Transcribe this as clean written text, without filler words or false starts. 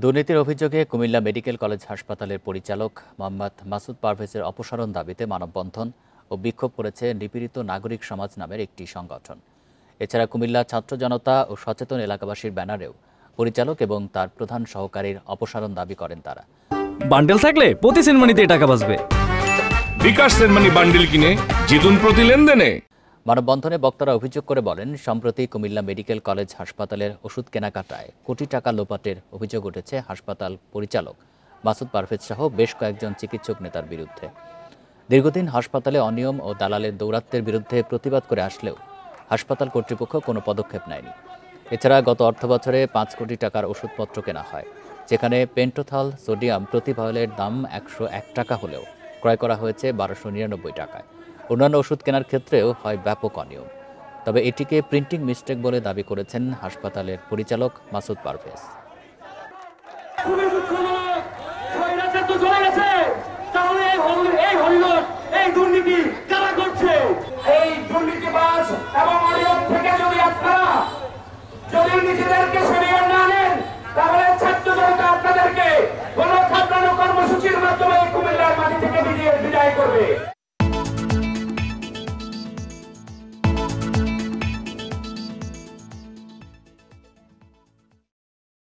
দুর্নীতির অভিযোগে Comilla medical college হাসপাতালের পরিচালক মোহাম্মদ মাসুদ পারভেজের অপসারণ দাবিতে মানববন্ধন ও বিক্ষোভ করেছে নিপীড়িত নাগরিক সমাজ নামের একটি সংগঠন। এছাড়া কুমিল্লা ছাত্র জনতা ও সচেতন এলাকাবাসীর ব্যানারেও পরিচালক এবং তার প্রধান সহকারীর অপসারণ দাবি করেন তারা। বান্ডেল থাকলে প্রতি সেনমানিতে টাকা বাঁচবে। বিকাশ সেনমানি বান্ডেল কিনে জিতুন প্রতি লেনদেনে। মানববন্ধনে বক্তারা অভিযোগ করে বলেন, সম্প্রতি কুমিল্লা মেডিকেল কলেজ হাসপাতালের ওষুধ কেনাকাটায় কোটি টাকা লোপাটের অভিযোগ উঠেছে হাসপাতাল পরিচালক মাসুদ পারভেজ সহ বেশ কয়েকজন চিকিৎসক নেতার বিরুদ্ধে। দীর্ঘদিন হাসপাতালে অনিয়ম ও দালালের দৌরাত্ম্যের বিরুদ্ধে প্রতিবাদ করে আসলেও হাসপাতাল কর্তৃপক্ষ কোনো পদক্ষেপ নেয়নি। এছাড়া গত অর্থবছরে 5 কোটি টাকার ওষুধপত্র কেনা হয়, যেখানে পেন্টোথল সোডিয়াম প্রতি ভায়োলের দাম 101 টাকা হলেও ক্রয় করা হয়েছে 1299 টাকায়। অন্যান্য ওষুধ কেনার ক্ষেত্রেও হয় ব্যাপক অনিয়ম। তবে এটিকে প্রিন্টিং মিস্টেক বলে দাবি করেছেন হাসপাতালের পরিচালক মাসুদ পারভেজ। দুর্নীতি